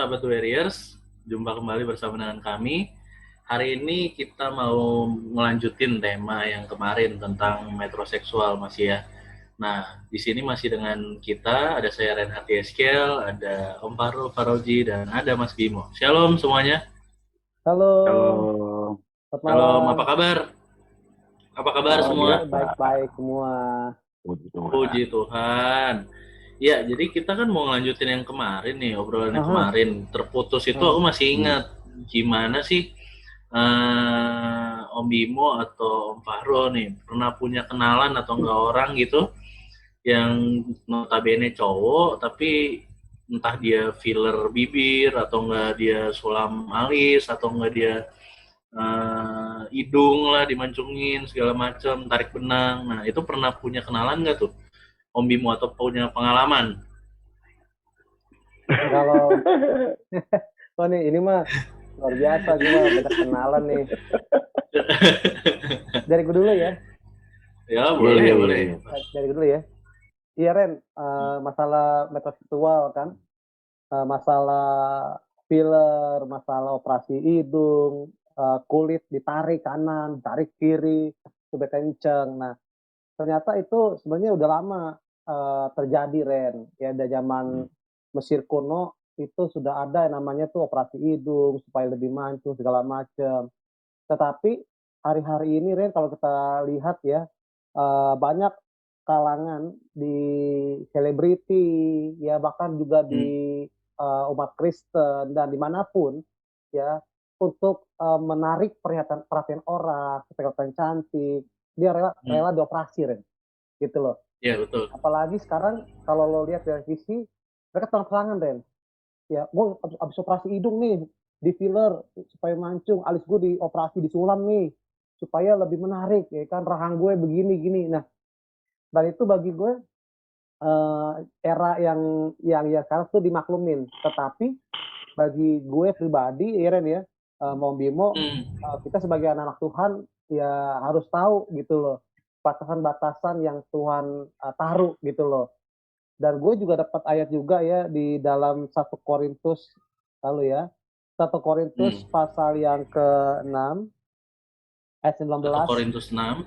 sahabat Warriors, jumpa kembali bersama dengan kami. Hari ini kita mau ngelanjutin tema yang kemarin tentang metroseksual masih ya. Nah, di sini masih dengan kita, ada saya Renhard Yeskel, ada Om Farul Faroji, dan ada Mas Bimo. Shalom semuanya. Halo, Halo, selamat Shalom, malam. apa kabar? Apa kabar semua? Baik-baik semua. puji Tuhan. Puji Tuhan. Ya, jadi kita kan mau ngelanjutin yang kemarin nih, obrolan yang Aha. kemarin. Terputus itu aku masih ingat gimana sih Om Bimo atau Om Fahro nih pernah punya kenalan atau enggak orang gitu yang notabene cowok tapi entah dia filler bibir atau enggak dia sulam alis atau enggak dia hidung lah dimancungin segala macam, tarik benang. Nah, itu pernah punya kenalan nggak tuh Om Bimo atau punya pengalaman? Kalau oh nih ini mah luar biasa, gue banyak kenalan nih. Dari gue dulu ya. Ya, boleh, Iya. boleh. Dari gue dulu ya. Iya Ren, masalah metroseksual kan, masalah filler, masalah operasi hidung, kulit ditarik kanan, tarik kiri, supaya kenceng. Nah, ternyata itu sebenarnya udah lama terjadi Ren. Ya dari zaman Mesir kuno itu sudah ada yang namanya tuh operasi hidung supaya lebih mancung segala macam. Tetapi hari-hari ini Ren kalau kita lihat ya banyak kalangan di selebriti ya bahkan juga di umat Kristen dan dimanapun ya untuk menarik perhatian orang supaya kelihatan cantik dia rela dioperasi Ren gitu loh. Iya, betul. Apalagi sekarang kalau lo lihat dari televisi mereka terang-terangan Ren ya gue abis operasi hidung nih di filler supaya mancung, alis gue dioperasi disulam nih supaya lebih menarik ya kan, rahang gue begini gini. Nah dan itu bagi gue era yang ya sekarang tuh dimaklumin, tetapi bagi gue pribadi Iren ya mau Bimo kita sebagai anak-anak Tuhan ya harus tahu gitu loh batasan-batasan yang Tuhan taruh gitu loh. Dan gue juga dapat ayat juga ya di dalam 1 Korintus lalu ya. 1 Korintus pasal yang ke-6 ayat 1 19. Korintus 6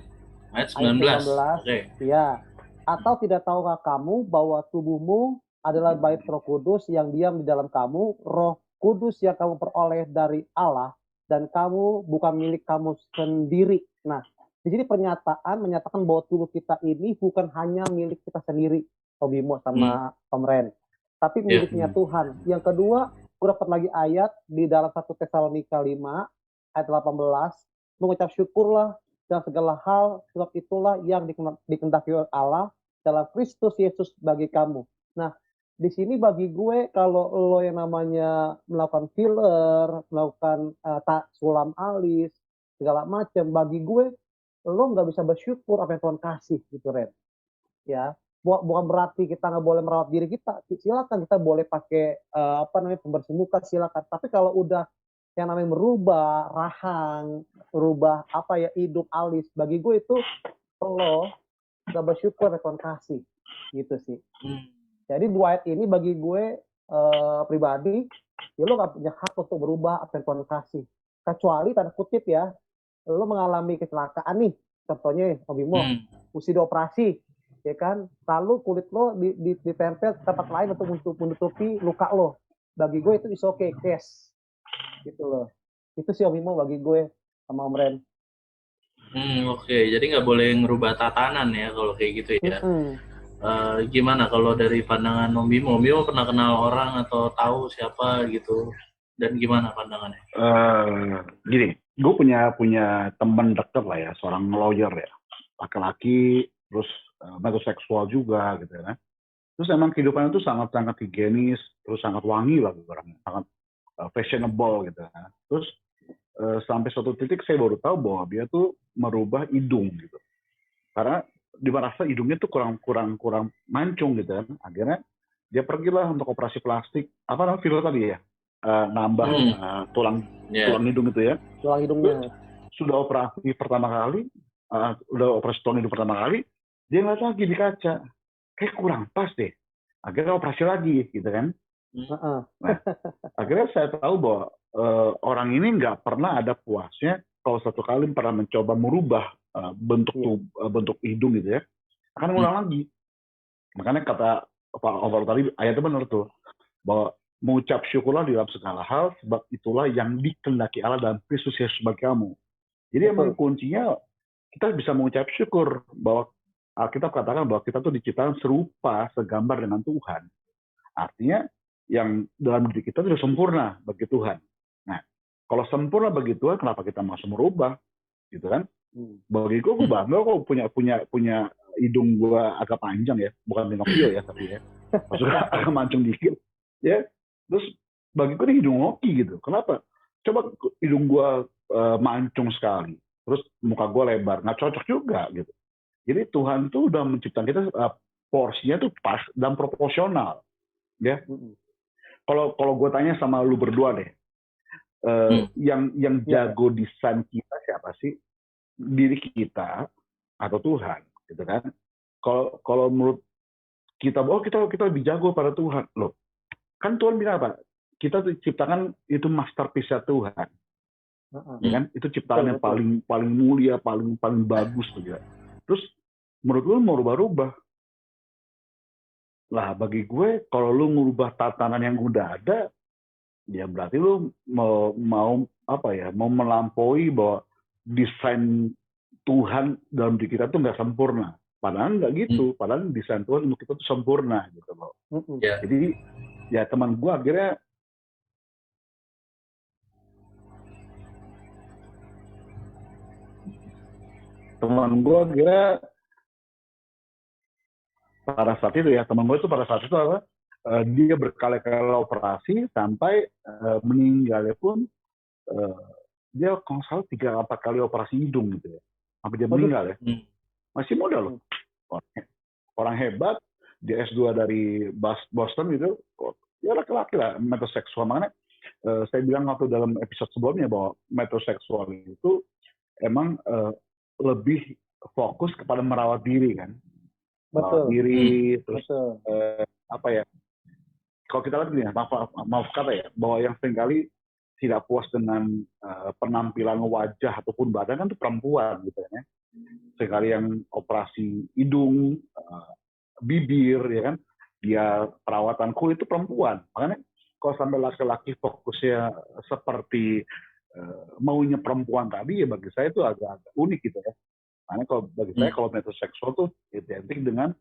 ayat Ayat 19. 19. Oke. Ya. Atau tidak tahukah kamu bahwa tubuhmu adalah bait Roh Kudus yang diam di dalam kamu, Roh Kudus yang kamu peroleh dari Allah dan kamu bukan milik kamu sendiri. Nah, di sini pernyataan menyatakan bahwa tubuh kita ini bukan hanya milik kita sendiri, Om Bimo sama Om Ren, tapi miliknya Tuhan. Yang kedua, gue dapat lagi ayat di dalam 1 Tesalonika 5 ayat 18, mengucap syukurlah dan segala hal, sebab itulah yang dikehendaki oleh Allah dalam Kristus Yesus bagi kamu. Nah, di sini bagi gue kalau lo yang namanya melakukan filler, melakukan sulam alis, segala macam, bagi gue lo nggak bisa bersyukur apa yang Tuhan kasih gitu Ren. Ya, bukan berarti kita nggak boleh merawat diri kita. Silakan kita boleh pakai pembersih muka silakan. Tapi kalau udah yang namanya merubah rahang, merubah hidung, alis, bagi gue itu lo gak bersyukur ya Tuhan kasih gitu sih. Jadi dua ayat ini bagi gue pribadi ya lo gak punya hak untuk berubah apa yang Tuhan kasih, kecuali tanda kutip ya lo mengalami kecelakaan nih, contohnya Om Bimo mesti dioperasi ya kan, lalu kulit lo ditempel ke tempat lain untuk menutupi luka lo, bagi gue itu is okay case gitu loh. Itu sih Om Bimo bagi gue sama Om Ren. Oke. Jadi nggak boleh ngerubah tatanan ya kalau kayak gitu ya. Gimana kalau dari pandangan Om Bimo? Om Bimo pernah kenal orang atau tahu siapa gitu? Dan gimana pandangannya? Gini, gue punya teman dekat lah ya, seorang lawyer ya, laki-laki, terus metroseksual juga gitu ya. Terus emang kehidupannya tuh sangat-sangat higienis, terus sangat wangi lah orangnya, sangat fashionable gitu ya. Terus sampai suatu titik saya baru tahu bahwa dia tuh merubah hidung gitu, karena dia merasa hidungnya tuh kurang mancung gitu kan. Akhirnya dia pergilah untuk operasi plastik, apa namanya, filler tadi ya, nambah tulang hidung itu ya. Tulang hidungnya. Sudah operasi tulang hidung pertama kali, dia ngeliat lagi di kaca, kayak kurang pas deh. Akhirnya operasi lagi gitu kan. Heeh. Nah, akhirnya saya tahu bahwa orang ini nggak pernah ada puasnya kalau satu kali pernah mencoba merubah Iya. bentuk hidung gitu ya, akan Hmm. ngulang lagi. Makanya kata Pak Omar tadi, ayatnya benar tuh, bahwa mengucap syukurlah di dalam segala hal, sebab itulah yang dikehendaki Allah dalam Kristus Yesus bagi kamu. Jadi emang Betul. kuncinya kita bisa mengucap syukur bahwa Alkitab katakan bahwa kita tuh diciptakan serupa, segambar dengan Tuhan. Artinya yang dalam diri kita sudah sempurna bagi Tuhan. Nah, kalau sempurna bagi Tuhan, kenapa kita masih merubah, gitu kan? Bagi gue bangga kok punya hidung gue agak panjang ya, bukan Pinocchio ya tapi ya, maksudnya agak mancung dikit, ya. Terus bagi gue ini hidung Loki gitu. Kenapa? Coba hidung gue mancung sekali, terus muka gue lebar, nggak cocok juga gitu. Jadi Tuhan tuh udah menciptakan kita porsinya tuh pas dan proporsional, ya. Kalau gue tanya sama lu berdua deh, yang Iya. jago desain kita siapa sih? Diri kita atau Tuhan, gitu kan? Kalau menurut kita, oh kita lebih jago pada Tuhan, loh. Kan Tuhan bilang apa? Kita diciptakan itu masterpiece Tuhan, Heeh. ya kan? Itu ciptaan yang Betul. paling mulia, paling bagus tuh ya. Terus menurut lu mau rubah-rubah? Lah bagi gue, kalau lu ngubah tatanan yang udah ada, ya berarti lu mau apa ya? Mau melampaui bahwa desain Tuhan dalam diri kita tuh nggak sempurna. Padahal nggak gitu. Padahal desain Tuhan untuk kita tuh sempurna gitu loh. Ya. Jadi ya teman gue akhirnya pada saat itu ya teman gue itu pada saat itu apa? Dia berkali-kali operasi sampai meninggalnya pun eh, dia kalau salah 3-4 kali operasi hidung gitu ya. Sampai dia Waduh. meninggal ya. Masih muda loh. Orang hebat, dia S2 dari Boston gitu. Ya laki-laki lah, metroseksual. Makanya saya bilang waktu dalam episode sebelumnya bahwa metroseksual itu emang lebih fokus kepada merawat diri kan. Merawat Betul. diri, terus Betul. apa ya, kalau kita lihat gini ya, maaf kata ya, bahwa yang seringkali tidak puas dengan penampilan wajah ataupun badan kan itu perempuan gitu ya. Seringkali yang operasi hidung, bibir, ya kan, dia perawatan kulit itu perempuan. Makanya kalau sampai laki-laki fokusnya seperti maunya perempuan tadi, ya bagi saya itu agak unik gitu ya. Makanya kalau bagi saya kalau metroseksual tuh identik dengan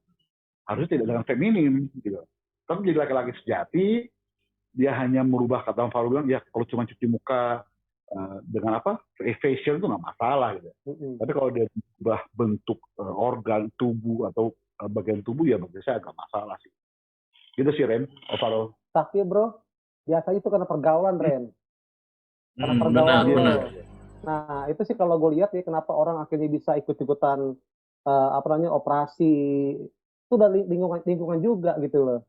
harusnya tidak dengan feminim gitu. Tapi jadi laki-laki sejati, dia hanya merubah, kata Faru bilang, ya kalau cuma cuci muka dengan apa, facial itu nggak masalah gitu. Tapi kalau dia berubah bentuk organ tubuh atau bagian tubuh, ya bagi saya agak masalah sih. Gitu sih Ren, Faru. Tapi bro, biasanya itu karena pergaulan, Ren. Karena pergaulan Benar, Iya, lo. benar. Nah, itu sih kalau gue lihat ya kenapa orang akhirnya bisa ikut-ikutan apa namanya operasi itu dari lingkungan juga gitu loh.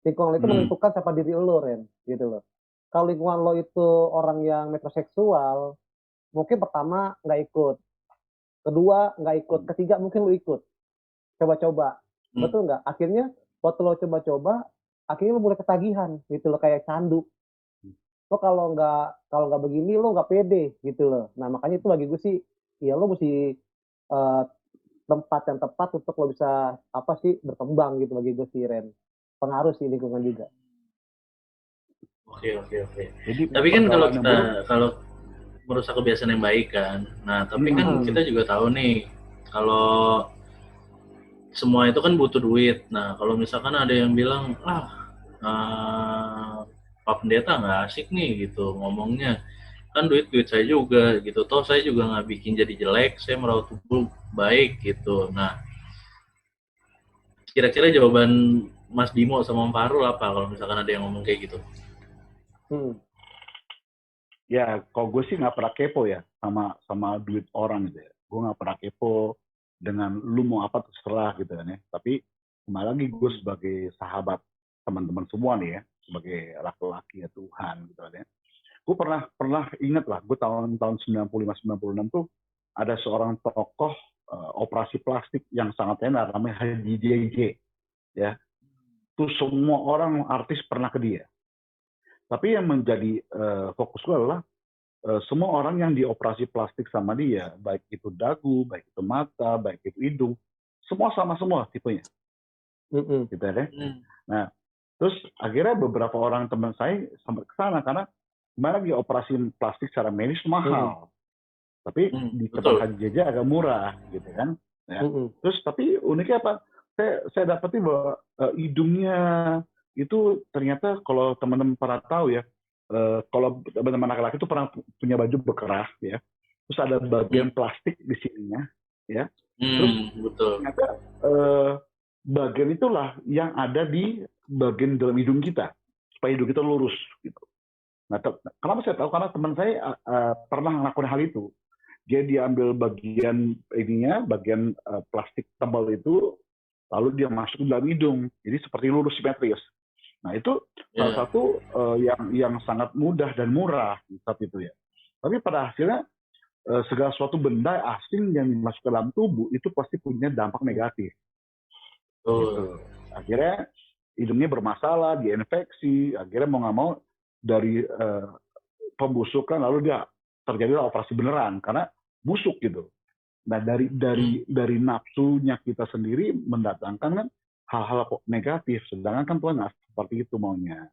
Lingkungan itu menentukan siapa diri lo, Ren, gitu loh. Kalau lingkungan lo itu orang yang metroseksual, mungkin pertama nggak ikut, kedua nggak ikut, ketiga mungkin lo ikut, coba-coba, betul nggak? Akhirnya waktu lo coba-coba, akhirnya lo mulai ketagihan, gitu loh, kayak candu. Lo kalau nggak begini lo nggak pede, gitu loh. Nah makanya itu bagi gue sih, ya lo mesti eh, tempat yang tepat untuk lo bisa apa sih berkembang gitu bagi gue sih Ren. Pengaruh sih lingkungan juga. Oke, oke, oke. jadi Tapi kan kalau pergaulan yang buruk. kalau merusak kebiasaan yang baik kan. Nah, tapi kan kita juga tahu nih kalau semua itu kan butuh duit. Nah, kalau misalkan ada yang bilang, Pak Pendeta nggak asik nih gitu ngomongnya. Kan duit saya juga gitu. Toh saya juga nggak bikin jadi jelek, saya merawat tubuh baik gitu. Nah, kira-kira jawaban Mas Bimo sama Om Farul apa kalau misalkan ada yang ngomong kayak gitu? Ya kalau gue sih nggak pernah kepo ya sama duit orang gitu ya. Gue nggak pernah kepo dengan lu mau apa terserah gitu kan ya. Tapi kembali lagi gue sebagai sahabat teman-teman semua nih ya, sebagai laki-laki ya Tuhan gitu kan ya. Gue pernah ingat lah, gue tahun 95-96 tuh ada seorang tokoh operasi plastik yang sangat tenar namanya Haji JJ ya. Tuh semua orang artis pernah ke dia. Tapi yang menjadi fokus gue adalah semua orang yang dioperasi plastik sama dia, baik itu dagu, baik itu mata, baik itu hidung, semua sama semua tipenya, Mm-mm. gitu ya. Hmm. Nah, terus akhirnya beberapa orang teman saya sampai ke sana karena gimana lagi operasi plastik secara medis mahal, tapi di tempat Betul. haji JJ agak murah, gitu kan. Ya. Mm-mm. Terus tapi uniknya apa? Saya dapetin bahwa hidungnya itu ternyata kalau teman-teman pernah tahu ya, kalau teman-teman laki-laki itu pernah punya baju bekerah ya, terus ada bagian plastik di sininya, ya. Terus Betul. ternyata bagian itulah yang ada di bagian dalam hidung kita supaya hidung kita lurus gitu. Nah, kenapa saya tahu? Karena teman saya pernah melakukan hal itu. Dia diambil bagian ininya, bagian plastik tebal itu, lalu dia masuk ke dalam hidung. Jadi seperti lurus simetris. Nah, itu salah satu yang sangat mudah dan murah saat itu ya. Tapi pada hasilnya segala suatu benda asing yang masuk ke dalam tubuh itu pasti punya dampak negatif. Gitu. Akhirnya hidungnya bermasalah, diinfeksi, akhirnya mau nggak mau dari pembusukan lalu dia terjadilah operasi beneran karena busuk gitu. Nah dari nafsunya kita sendiri mendatangkan kan hal-hal negatif, sedangkan kan Tuhan nggak seperti itu maunya.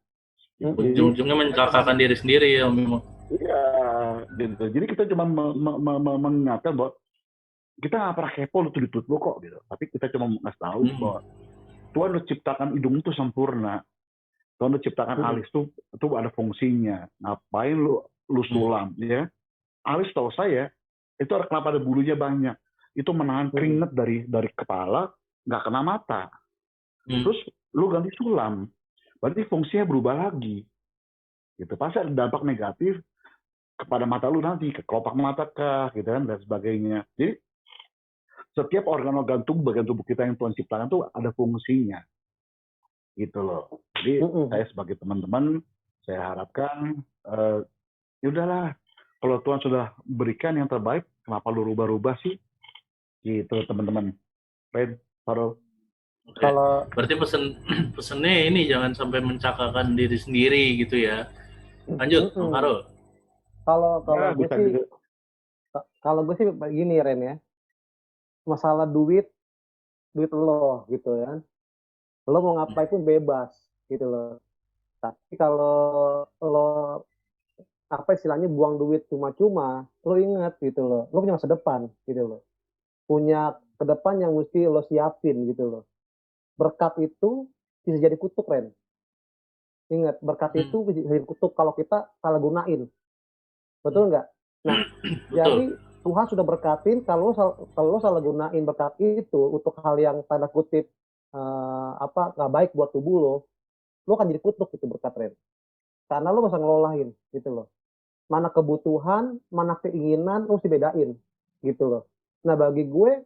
Gitu. Ujung-ujungnya mencelakakan diri sendiri ya Om Bimo. Iya, gitu. Jadi kita cuma mengingatkan bahwa kita nggak pernah kepo lu tuh ditutup kok gitu. Tapi kita cuma ngasih tahu bahwa Tuhan udah ciptakan hidung itu sempurna. Tuhan udah ciptakan alis tuh ada fungsinya. Ngapain lu sulam ya? Alis tahu saya itu kenapa ada bulunya banyak. Itu menahan keringat dari kepala nggak kena mata. Terus lu ganti sulam, berarti fungsinya berubah lagi. Gitu. Pasti ada dampak negatif kepada mata lu nanti, ke kelopak mata kah, gitu kan, dan sebagainya. Jadi setiap organ-organ tubuh, bagian tubuh kita yang Tuhan ciptakan tuh ada fungsinya, gitu loh. Jadi saya sebagai teman-teman, saya harapkan ya udahlah, kalau Tuhan sudah berikan yang terbaik, kenapa lu rubah-rubah sih? Gitu teman-teman. Ren, Farul. Kalau berarti pesennya ini jangan sampai mencakakan diri sendiri gitu ya. Lanjut, Om Farul. Kalau Ya, gue sih, kalau gue sih begini Ren ya, masalah duit lo gitu ya, lo mau ngapain pun bebas gitu loh. Tapi kalau lo apa istilahnya buang duit cuma-cuma, lo ingat gitu loh, lo punya masa depan gitu loh, punya ke depan yang mesti lo siapin gitu loh. Berkat itu bisa jadi kutuk Ren. Ingat, berkat itu bisa jadi kutuk kalau kita salah gunain. Betul nggak? Nah, jadi Tuhan sudah berkatin kalau lo salah gunain berkat itu untuk hal yang tanda kutip nggak baik buat tubuh lo akan jadi kutuk itu berkat Ren. Karena lo bisa ngelolain gitu loh. Mana kebutuhan, mana keinginan lo mesti bedain gitu loh. Nah bagi gue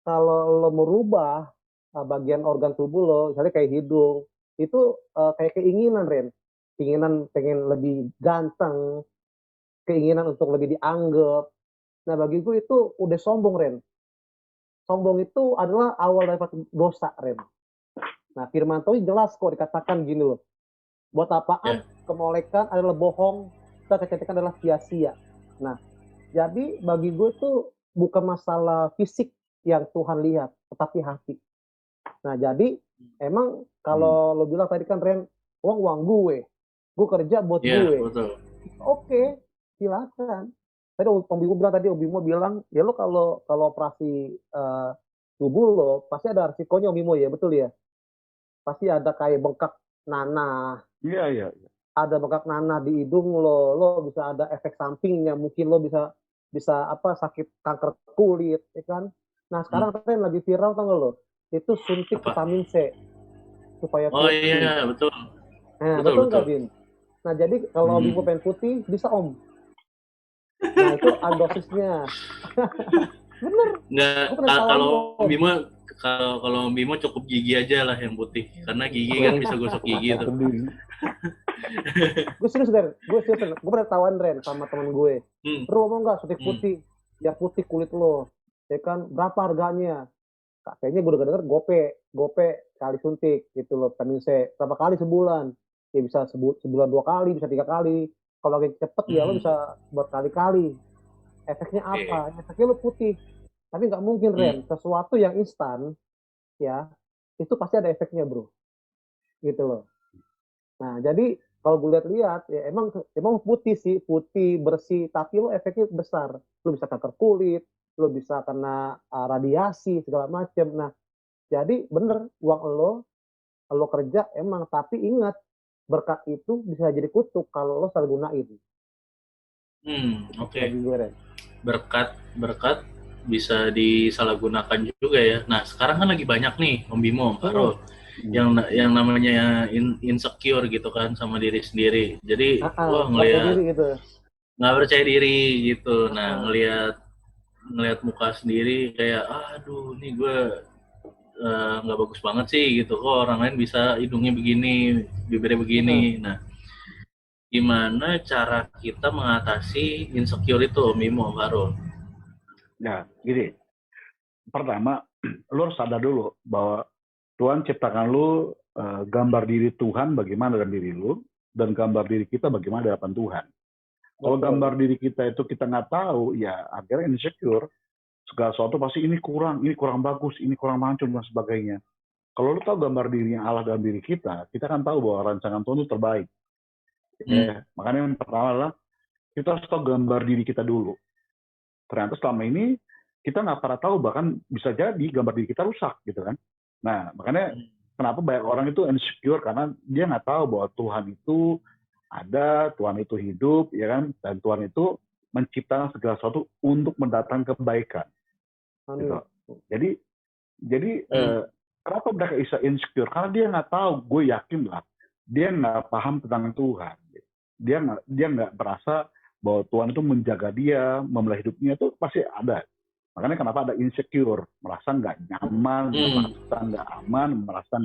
kalau lo merubah bagian organ tubuh lo, misalnya kayak hidung, itu kayak keinginan Ren. Keinginan pengen lebih ganteng, keinginan untuk lebih dianggap. Nah bagi gue itu udah sombong Ren. Sombong itu adalah awal dari dosa Ren. Nah firman Tuhan jelas kok dikatakan gini loh. Buat apaan kemolekan adalah bohong, dan kecantikan adalah sia-sia. Nah jadi bagi gue tuh bukan masalah fisik yang Tuhan lihat, tetapi hati. Nah jadi emang kalau lo bilang tadi kan Ren, uang gue kerja buat gue. Oke, silakan. Tadi Om Bimo bilang ya lo kalau operasi tubuh lo pasti ada risikonya Om Bimo ya, betul ya? Pasti ada kayak bengkak nanah. Iya. Ada bengkak nanah di hidung lo bisa ada efek sampingnya, mungkin lo bisa sakit kanker kulit, ya kan? Nah sekarang kan lagi viral tau lo, itu suntik vitamin C supaya putih. Oh iya betul. Nah betul nggak Din? Nah jadi kalau Om Bimo pengen putih bisa Om. Nah itu dosisnya. Bener. Nggak, kalau Om Bimo cukup gigi aja lah yang putih, karena gigi kan bisa gosok gigi tuh. Gue serius Ren, gue pernah tawan Ren sama temen gue. Bro mau nggak suntik putih, biar putih kulit lo, ya kan? Berapa harganya? Kayaknya gue denger gope kali suntik gitu loh, vitamin C. Berapa kali sebulan? Ya bisa sebulan 2 kali, bisa 3 kali. Kalau lagi cepet ya lo bisa berkali-kali. Efeknya Oke. apa? Efeknya lo putih. Tapi nggak mungkin Ren, sesuatu yang instan ya itu pasti ada efeknya bro, gitu loh. Nah jadi kalau gue lihat-lihat ya emang putih sih, putih bersih, tapi lo efeknya besar. Lo bisa kanker kulit, lo bisa kena radiasi segala macam. Nah jadi bener uang lo kerja emang, tapi ingat berkat itu bisa jadi kutuk kalau lo salah gunain. Oke. Bagi gue Ren. Berkat bisa disalahgunakan juga ya. Nah, sekarang kan lagi banyak nih Om Bimo, Om Farul, yang namanya insecure gitu kan sama diri sendiri. Jadi, wah Nggak percaya diri gitu. nggak percaya diri gitu. Nah, Ah, ngelihat muka sendiri kayak, aduh, nih gue nggak bagus banget sih gitu. Kok orang lain bisa hidungnya begini, bibirnya begini. ah. Nah, gimana cara kita mengatasi insecure itu, Om Bimo, Om Farul? Ya, gini. Pertama, lu harus sadar dulu bahwa Tuhan ciptakan lu gambar diri Tuhan bagaimana dalam diri lu, dan gambar diri kita bagaimana di hadapan Tuhan. Kalau Betul. gambar diri kita itu kita nggak tahu, ya akhirnya insecure. Segala sesuatu pasti ini kurang bagus, ini kurang mancung dan sebagainya. Kalau lu tahu gambar dirinya Allah dalam diri kita kan tahu bahwa rancangan Tuhan itu terbaik. Makanya yang pertama adalah kita harus tahu gambar diri kita dulu. Ternyata selama ini kita nggak pernah tahu, bahkan bisa jadi gambar diri kita rusak gitu kan. Nah makanya kenapa banyak orang itu insecure, karena dia nggak tahu bahwa Tuhan itu ada, Tuhan itu hidup, ya kan, dan Tuhan itu menciptakan segala sesuatu untuk mendatangkan kebaikan. Gitu. Amin. Jadi kenapa mereka bisa insecure? Karena dia nggak tahu. Gue yakin lah, dia nggak paham tentang Tuhan. Dia nggak merasa bahwa Tuhan itu menjaga dia, memelihara hidupnya, itu pasti ada. Makanya kenapa ada insecure, merasa nggak nyaman, merasa nggak aman, merasa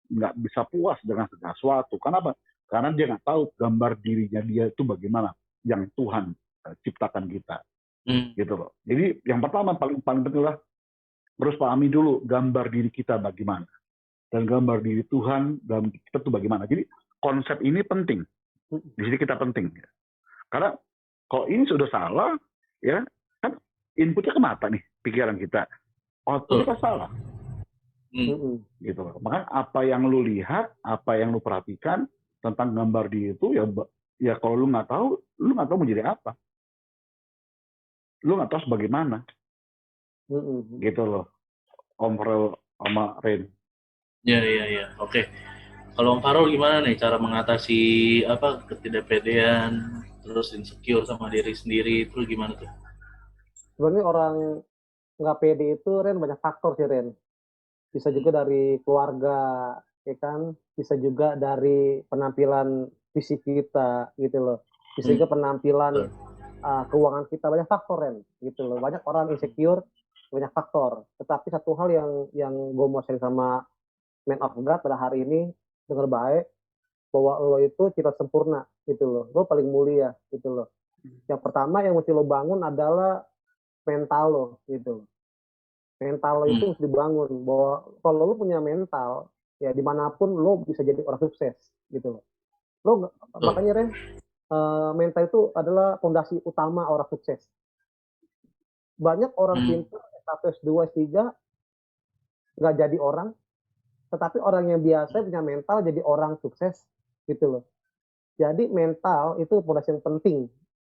nggak bisa puas dengan segala sesuatu. Kenapa? Karena dia nggak tahu gambar dirinya dia itu bagaimana, yang Tuhan ciptakan kita, gitu loh. Jadi yang pertama paling penting adalah harus pahami dulu gambar diri kita bagaimana, dan gambar diri Tuhan dalam kita itu bagaimana. Jadi konsep ini penting. Di sini kita penting. Karena kalau ini sudah salah, ya kan inputnya ke mata nih, pikiran kita. Outputnya salah. Gitu loh. Makanya apa yang lu lihat, apa yang lu perhatikan tentang gambar diri itu, ya kalau lu nggak tahu mau jadi apa. Lu nggak tahu sebagaimana. Gitu loh. Om Farel sama Ren. Ya. Oke. Kalau Om Farul gimana nih cara mengatasi ketidakpedean, terus insecure sama diri sendiri itu gimana tuh? Sebenarnya orang nggak pede itu Ren banyak faktor sih Ren. Bisa juga dari keluarga, ya kan? Bisa juga dari penampilan fisik kita gitu loh. Bisa juga penampilan keuangan kita, banyak faktor Ren gitu loh. Banyak orang insecure, banyak faktor. Tetapi satu hal yang gue mau share sama Man of God pada hari ini, dengar baik, bahwa lo itu cipta sempurna gitu loh. Lo paling mulia gitu loh. Yang pertama yang mesti lo bangun adalah mental lo gitu. Mental lo itu mesti dibangun, bahwa kalau lo punya mental ya dimanapun lo bisa jadi orang sukses gitu loh. Makanya Ren, mental itu adalah fondasi utama orang sukses. Banyak orang pintar S1, S2, S3 nggak jadi orang, tetapi orang yang biasa punya mental jadi orang sukses gitu loh. Jadi mental itu fondasi yang penting.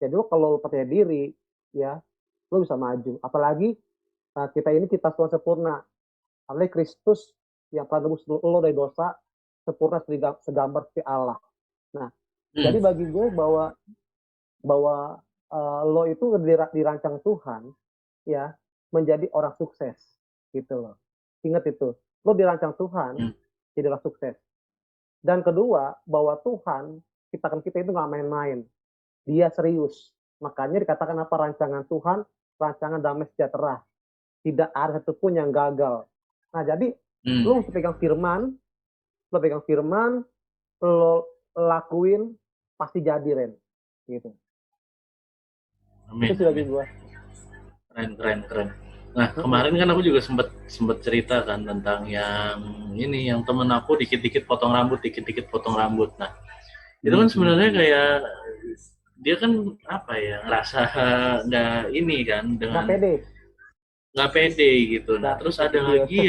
Jadi lo kalau percaya diri ya lo bisa maju. Apalagi kita ini kita Tuhan sempurna. Apalagi Kristus yang telah nebus lo dari dosa, sempurna segambar seperti Allah. Nah, jadi bagi gue bahwa lo itu dirancang Tuhan ya menjadi orang sukses gitu loh. Ingat itu, lo dirancang Tuhan jadi orang sukses. Dan kedua, bahwa Tuhan ciptakan kita itu nggak main-main, dia serius. Makanya dikatakan apa, rancangan Tuhan, rancangan damai sejahtera, tidak ada satupun yang gagal. Nah jadi lo mesti pegang firman, lo lakuin, pasti jadi Ren gitu. Amin. Itu sih bagi gue. Keren. Nah, kemarin kan aku juga sempet cerita kan tentang yang ini, yang temen aku dikit-dikit potong rambut, dikit-dikit potong rambut. Nah, itu kan sebenarnya kayak dia kan apa ya, ngerasa nggak ini kan, Nggak dengan pede. nggak pede gitu. Nah, Nggak, terus ada iya. lagi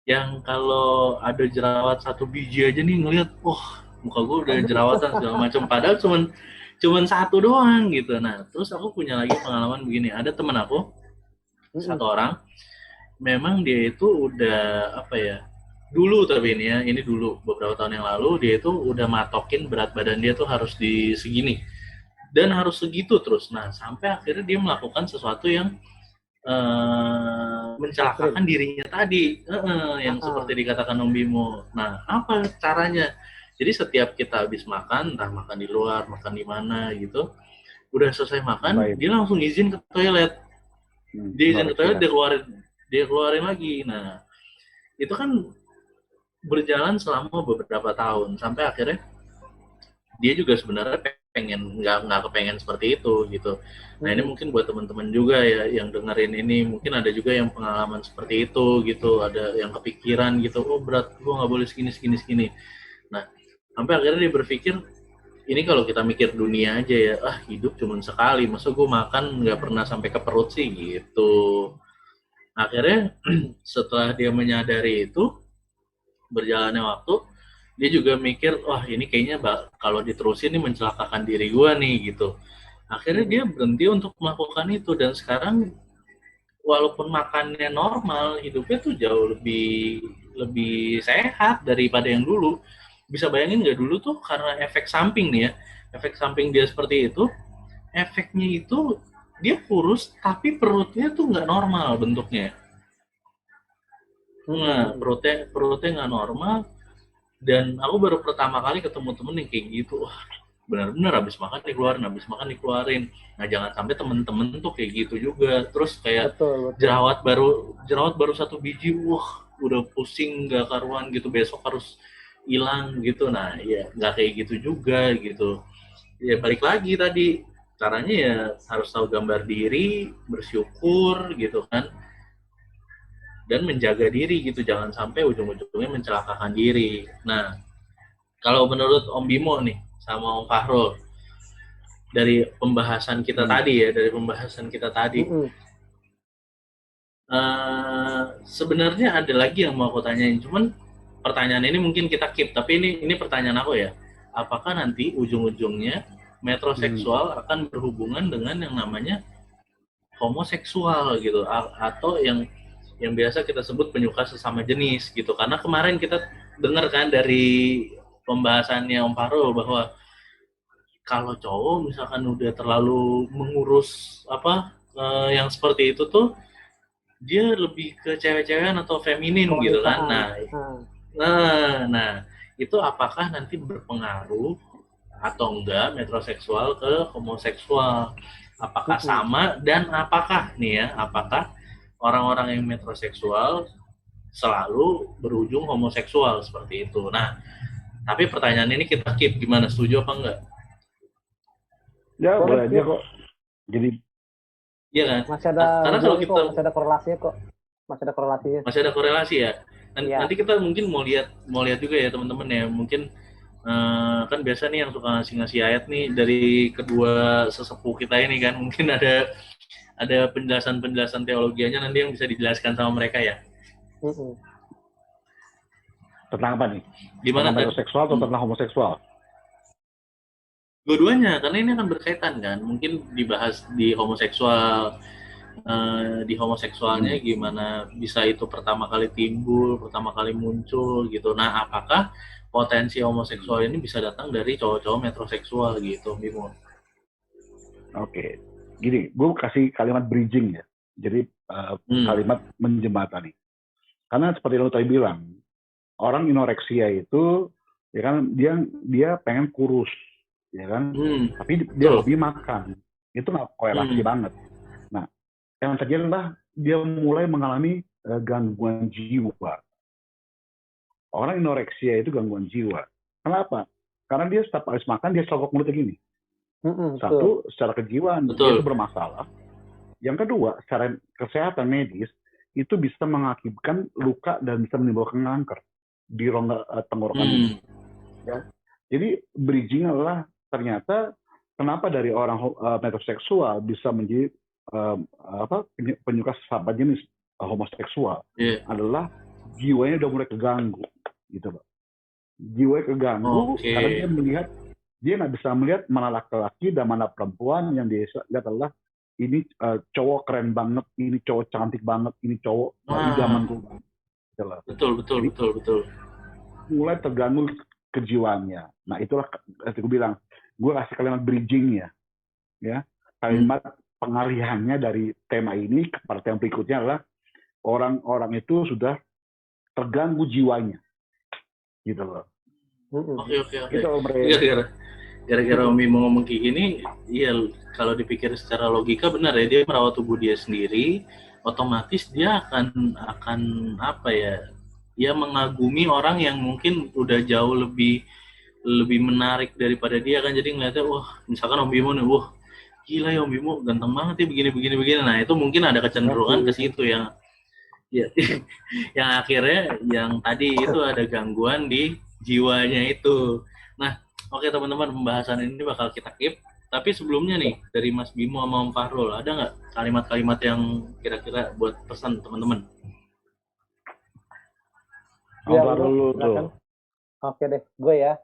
yang kalau ada jerawat satu biji aja nih ngelihat, wah muka gue udah Aduh. jerawatan segala macam. Padahal cuman satu doang gitu. Nah, terus aku punya lagi pengalaman begini. Ada temen aku Mm-mm. satu orang, memang dia itu udah apa ya, dulu, tapi ini dulu beberapa tahun yang lalu dia itu udah matokin berat badan dia tuh harus di segini dan harus segitu terus. Nah, sampai akhirnya dia melakukan sesuatu yang mencelakakan Ekstrim. dirinya tadi, yang Ah, seperti dikatakan Om Bimo. Nah, apa caranya? Jadi setiap kita habis makan, entah makan di luar, makan di mana gitu, udah selesai makan, baik. dia langsung izin ke toilet. Dia izin ke toilet, Anoreksia. dia keluarin lagi. Nah, itu kan berjalan selama beberapa tahun sampai akhirnya dia juga sebenarnya pengen, nggak kepengen seperti itu gitu. Nah, ini mm-mm. mungkin buat teman-teman juga ya yang dengerin ini, mungkin ada juga yang pengalaman seperti itu gitu, ada yang kepikiran gitu, oh berat gua nggak boleh segini segini segini. Nah, sampai akhirnya dia berpikir, ini kalau kita mikir dunia aja ya, hidup cuma sekali, masa gue makan nggak pernah sampai ke perut sih gitu. Akhirnya setelah dia menyadari itu, berjalannya waktu, dia juga mikir, wah ini kayaknya kalau diterusin ini mencelakakan diri gue nih gitu. Akhirnya dia Mm-mm. berhenti untuk melakukan itu, dan sekarang walaupun makannya normal, hidupnya tuh jauh lebih lebih sehat daripada yang dulu. Bisa bayangin nggak, dulu tuh karena efek samping nih ya, efek samping dia seperti itu, efeknya itu dia kurus tapi perutnya tuh nggak normal bentuknya. Mm-mm. Nah, Mm-mm. perutnya nggak normal. Dan aku baru pertama kali ketemu temen yang kayak gitu. Wah, benar-benar habis makan dikeluarin, habis makan dikeluarin. Nah, jangan sampai temen-temen tuh kayak gitu juga. Terus kayak Betul, betul. jerawat baru satu biji, wah udah pusing nggak karuan gitu, besok harus hilang gitu. Nah, ya nggak kayak gitu juga gitu. Ya balik lagi tadi, caranya ya harus tahu gambar diri, bersyukur gitu kan, dan menjaga diri gitu, jangan sampai ujung-ujungnya mencelakakan diri. Nah, kalau menurut Om Bimo nih sama Om Fahrul, dari pembahasan kita Hmm. tadi ya, dari pembahasan kita tadi, Mm-mm. sebenarnya ada lagi yang mau aku tanyain, cuman pertanyaan ini mungkin kita keep, tapi ini pertanyaan aku ya. Apakah nanti ujung-ujungnya metroseksual akan berhubungan dengan yang namanya homoseksual gitu, atau yang biasa kita sebut penyuka sesama jenis gitu? Karena kemarin kita dengar kan dari pembahasannya Om Fahrul bahwa kalau cowok misalkan udah terlalu mengurus apa, yang seperti itu tuh, dia lebih ke cewek-cewekan atau feminin gitu kan. Kewanitaan. Nah, Ah. nah, itu apakah nanti berpengaruh atau enggak metroseksual ke homoseksual? Apakah Mm-mm. sama, dan apakah nih ya, apakah orang-orang yang metroseksual selalu berujung homoseksual seperti itu? Nah, tapi pertanyaan ini kita keep, gimana, setuju apa enggak? Ya, Boleh, boleh aja Kip. kok. Jadi, Iya kan? Masih ada Karena kalau hubungannya kita kok, masih ada korelasinya kok. Masih ada korelasinya. masih ada korelasi ya. Nanti Iya. kita mungkin mau lihat juga ya teman-teman ya. Mungkin kan biasa nih yang suka ngasih ayat nih dari kedua sesepuh kita ini kan. Mungkin ada penjelasan-penjelasan teologianya nanti yang bisa dijelaskan sama mereka ya. Mm-mm. tentang apa nih? Gimana Tentang tadi? metroseksual atau tentang homoseksual? Dua-duanya, karena ini akan berkaitan kan. Mungkin dibahas di homoseksual, di homoseksualnya gimana bisa itu pertama kali timbul, pertama kali muncul gitu. Nah, apakah potensi homoseksual ini bisa datang dari cowok-cowok metroseksual gitu, Bimo? Oke. Gini, gue kasih kalimat bridging ya. Jadi kalimat menjembatani. Karena seperti yang lo tadi bilang, orang inoreksia itu ya kan dia pengen kurus, ya kan? Tapi dia Betul. hobi makan. Itu nggak korelasi banget. Nah, yang terjadi adalah dia mulai mengalami gangguan jiwa. Orang inoreksia itu gangguan jiwa. Kenapa? Karena dia setiap habis makan dia sogok mulutnya gini. Mm-mm, betul. Satu, secara kejiwaan dia Betul. itu bermasalah. Yang kedua, secara kesehatan medis itu bisa mengakibatkan luka dan bisa menimbulkan kanker di rongga tenggorokan ini. Ya. Jadi bridging adalah ternyata kenapa dari orang metroseksual bisa menjadi penyuka sesama jenis homoseksual adalah jiwanya udah mulai keganggu, gitu loh. Jiwanya keganggu karena dia nggak bisa melihat mana laki-laki dan mana perempuan. Yang dia lihat adalah ini cowok keren banget, ini cowok cantik banget, ini cowok idamanku. Betul. Mulai terganggu kejiwaannya. Nah itulah gue bilang, gue kasih kalimat bridging ya. Kalimat pengalihannya dari tema ini kepada tema berikutnya adalah orang-orang itu sudah terganggu jiwanya, gitu loh. Oke. Gitu, Gara-gara Om Bimo ngomong kayak gini, iya kalau dipikir secara logika benar ya, dia merawat tubuh dia sendiri, otomatis dia akan apa ya? Dia mengagumi orang yang mungkin udah jauh lebih menarik daripada dia kan. Jadi ngeliatnya, wah misalkan Om Bimo nih, wah gila ya Om Bimo ganteng banget ya begini. Nah itu mungkin ada kecenderungan ke situ yang yang akhirnya yang tadi itu ada gangguan di jiwanya itu. Nah, oke teman-teman, pembahasan ini bakal kita keep. Tapi sebelumnya nih, dari Mas Bimo sama Om Fahrul, ada nggak kalimat-kalimat yang kira-kira buat pesan teman-teman? Ya, oke deh, gue ya.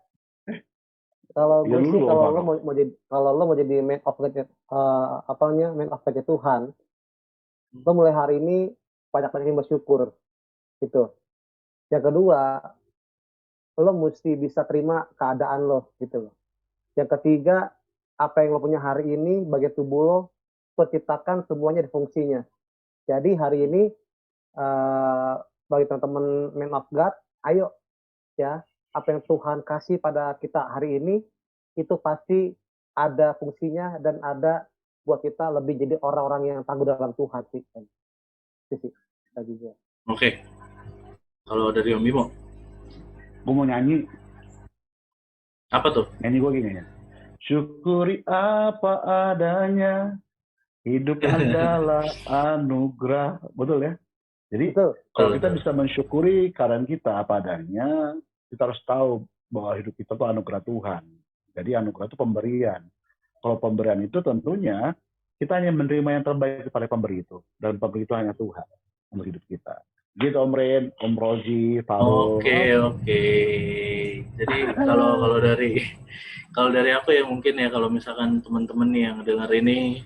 Kalau gue sih, kalau lo mau jadi man of God Tuhan, lo mulai hari ini banyak-banyakin bersyukur, gitu. Yang kedua, lo mesti bisa terima keadaan lo, gitu loh. Yang ketiga, apa yang lo punya hari ini, bagian tubuh lo ciptakan semuanya di fungsinya. Jadi hari ini bagi teman-teman Man of God, ayo ya, apa yang Tuhan kasih pada kita hari ini itu pasti ada fungsinya dan ada buat kita lebih jadi orang-orang yang tangguh dalam Tuhan sih. Oke. Kalau dari Om Bimo, gue mau nyanyi. Apa tuh? Nyanyi gue gini ya. Syukuri apa adanya, hidup adalah anugerah. Betul ya? Jadi kalau kita bisa mensyukuri keadaan kita apa adanya, kita harus tahu bahwa hidup kita itu anugerah Tuhan. Jadi anugerah itu pemberian. Kalau pemberian itu tentunya kita hanya menerima yang terbaik kepada pemberi itu. Dan pemberi itu hanya Tuhan untuk hidup kita. Gitu Om Ren, Om Rozi, Fahrul. Oke. Jadi kalau dari aku ya mungkin ya, kalau misalkan teman-teman yang dengar ini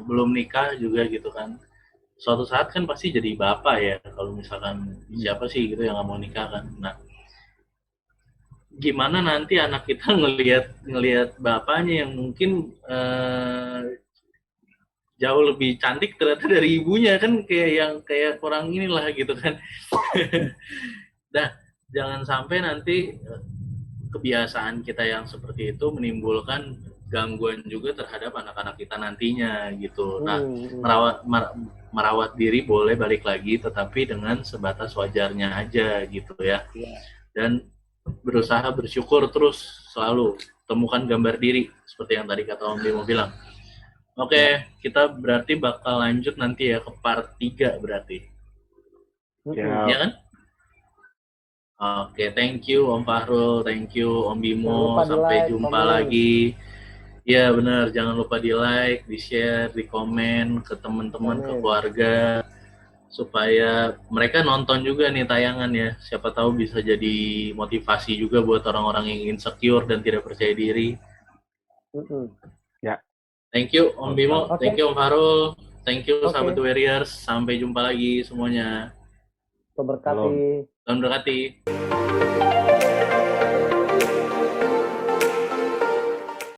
belum nikah juga gitu kan, suatu saat kan pasti jadi bapak ya. Kalau misalkan siapa sih gitu yang nggak mau nikah kan. Nah, gimana nanti anak kita ngelihat bapaknya yang mungkin jauh lebih cantik ternyata dari ibunya kan, kayak kurang inilah gitu kan. Nah, jangan sampai nanti kebiasaan kita yang seperti itu menimbulkan gangguan juga terhadap anak-anak kita nantinya gitu. Nah, merawat diri boleh, balik lagi, tetapi dengan sebatas wajarnya aja gitu ya. Dan berusaha bersyukur terus selalu, temukan gambar diri seperti yang tadi kata Om Bimo bilang. Oke, kita berarti bakal lanjut nanti ya ke part 3 berarti. Ya kan? Oke, thank you Om Fahrul, thank you Om Bimo, sampai jumpa lagi. Ya benar, jangan lupa di like, di share, di komen ke teman-teman, ke keluarga, supaya mereka nonton juga nih tayangan ya. Siapa tahu bisa jadi motivasi juga buat orang-orang yang insecure dan tidak percaya diri. Ya. Thank you Om Bimo, thank you Om Fahrul, thank you sahabat Warriors, sampai jumpa lagi semuanya. Tuhan berkati. Tuhan berkati.